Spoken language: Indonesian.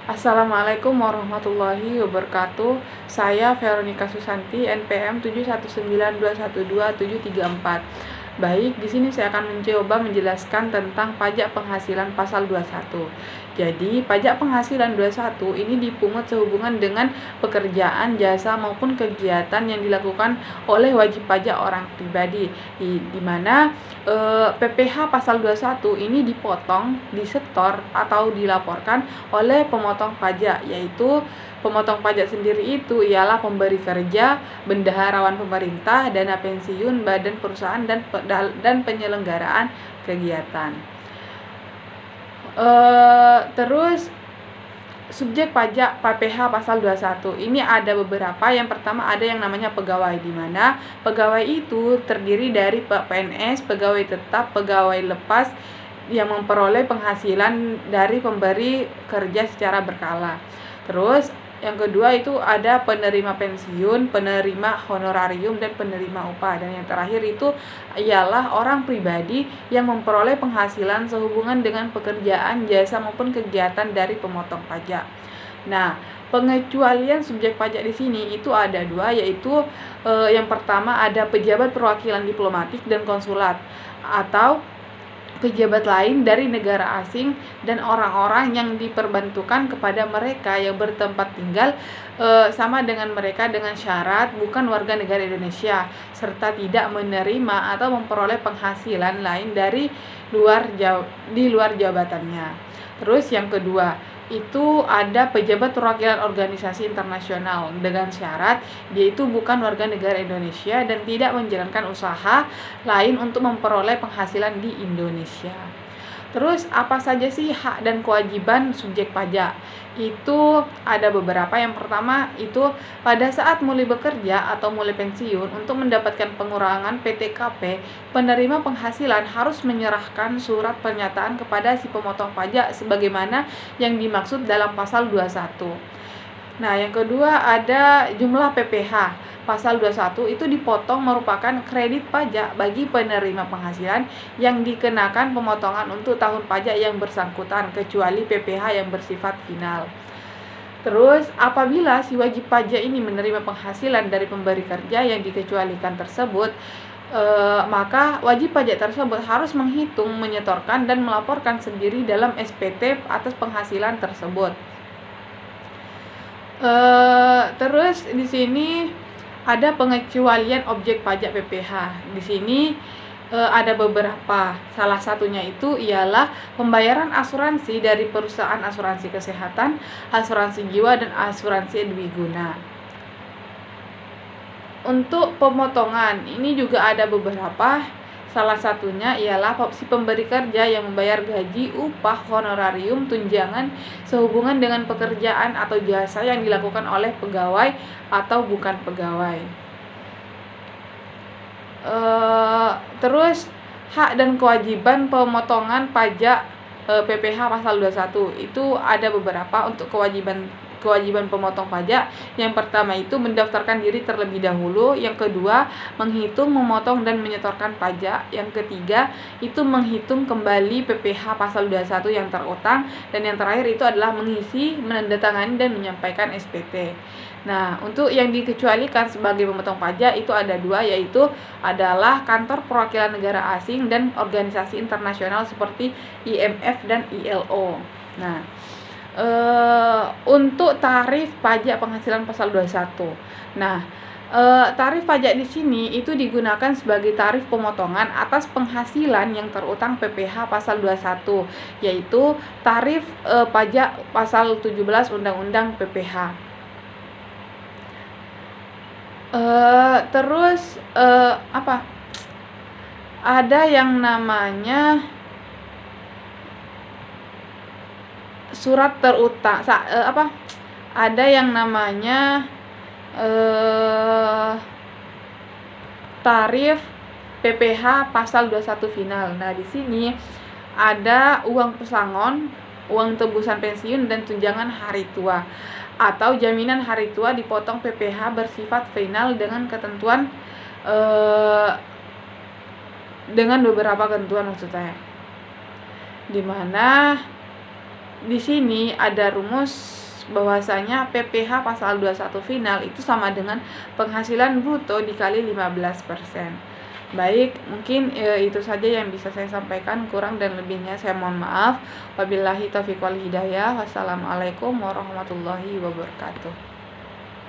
Assalamualaikum warahmatullahi wabarakatuh. Saya Veronica Susanti, NPM 719212734. Baik, di sini saya akan mencoba menjelaskan tentang pajak penghasilan pasal 21. Jadi, pajak penghasilan 21 ini dipungut sehubungan dengan pekerjaan, jasa maupun kegiatan yang dilakukan oleh wajib pajak orang pribadi. Di mana PPh pasal 21 ini dipotong, disetor atau dilaporkan oleh pemotong pajak, yaitu pemotong pajak sendiri itu ialah pemberi kerja, bendaharawan pemerintah, dana pensiun, badan perusahaan, dan penyelenggaraan kegiatan. Terus subjek pajak PPh pasal 21 ini ada beberapa. Yang pertama ada yang namanya pegawai, di mana pegawai itu terdiri dari PNS, pegawai tetap, pegawai lepas yang memperoleh penghasilan dari pemberi kerja secara berkala. Terus yang kedua itu ada penerima pensiun, penerima honorarium, dan penerima upah. Dan yang terakhir itu ialah orang pribadi yang memperoleh penghasilan sehubungan dengan pekerjaan, jasa maupun kegiatan dari pemotong pajak. Nah, pengecualian subjek pajak di sini itu ada dua, yaitu yang pertama ada pejabat perwakilan diplomatik dan konsulat atau pejabat lain dari negara asing dan orang-orang yang diperbantukan kepada mereka yang bertempat tinggal sama dengan mereka dengan syarat bukan warga negara Indonesia, serta tidak menerima atau memperoleh penghasilan lain di luar jabatannya. Terus yang kedua itu ada pejabat perwakilan organisasi internasional dengan syarat dia itu bukan warga negara Indonesia dan tidak menjalankan usaha lain untuk memperoleh penghasilan di Indonesia. Terus apa saja sih hak dan kewajiban subjek pajak? Itu ada beberapa. Yang pertama itu pada saat mulai bekerja atau mulai pensiun, untuk mendapatkan pengurangan PTKP, penerima penghasilan harus menyerahkan surat pernyataan kepada si pemotong pajak sebagaimana yang dimaksud dalam pasal 21. Nah, yang kedua ada jumlah PPh. Pasal 21 itu dipotong merupakan kredit pajak bagi penerima penghasilan yang dikenakan pemotongan untuk tahun pajak yang bersangkutan, kecuali PPh yang bersifat final. Terus, apabila si wajib pajak ini menerima penghasilan dari pemberi kerja yang dikecualikan tersebut, maka wajib pajak tersebut harus menghitung, menyetorkan, dan melaporkan sendiri dalam SPT atas penghasilan tersebut. Terus di sini ada pengecualian objek pajak PPh. Di sini ada beberapa. Salah satunya itu ialah pembayaran asuransi dari perusahaan asuransi kesehatan, asuransi jiwa, dan asuransi dwiguna. Untuk pemotongan ini juga ada beberapa. Salah satunya ialah si pemberi kerja yang membayar gaji, upah, honorarium, tunjangan sehubungan dengan pekerjaan atau jasa yang dilakukan oleh pegawai atau bukan pegawai. Terus hak dan kewajiban pemotongan pajak PPh pasal 21 itu ada beberapa. Untuk kewajiban pemotong pajak, yang pertama itu mendaftarkan diri terlebih dahulu, yang kedua menghitung, memotong, dan menyetorkan pajak, yang ketiga itu menghitung kembali PPh pasal 21 yang terutang, dan yang terakhir itu adalah mengisi, menandatangani, dan menyampaikan SPT. Nah, untuk yang dikecualikan sebagai pemotong pajak itu ada dua, yaitu adalah kantor perwakilan negara asing dan organisasi internasional seperti IMF dan ILO. Nah, untuk tarif pajak penghasilan pasal 21. Nah, tarif pajak di sini itu digunakan sebagai tarif pemotongan atas penghasilan yang terutang PPh pasal 21, yaitu tarif pajak pasal 17 Undang-Undang PPh. Terus ada yang namanya surat terutang, ada yang namanya tarif PPh pasal 21 final. Nah, di sini ada uang pesangon, uang tebusan pensiun, dan tunjangan hari tua atau jaminan hari tua dipotong PPh bersifat final dengan ketentuan dengan beberapa ketentuan maksudnya. Di mana di sini ada rumus bahwasanya PPh pasal 21 final itu sama dengan penghasilan bruto dikali 15%. Baik, mungkin itu saja yang bisa saya sampaikan, kurang dan lebihnya saya mohon maaf. Wabillahi taufiq wal hidayah. Wassalamualaikum warahmatullahi wabarakatuh.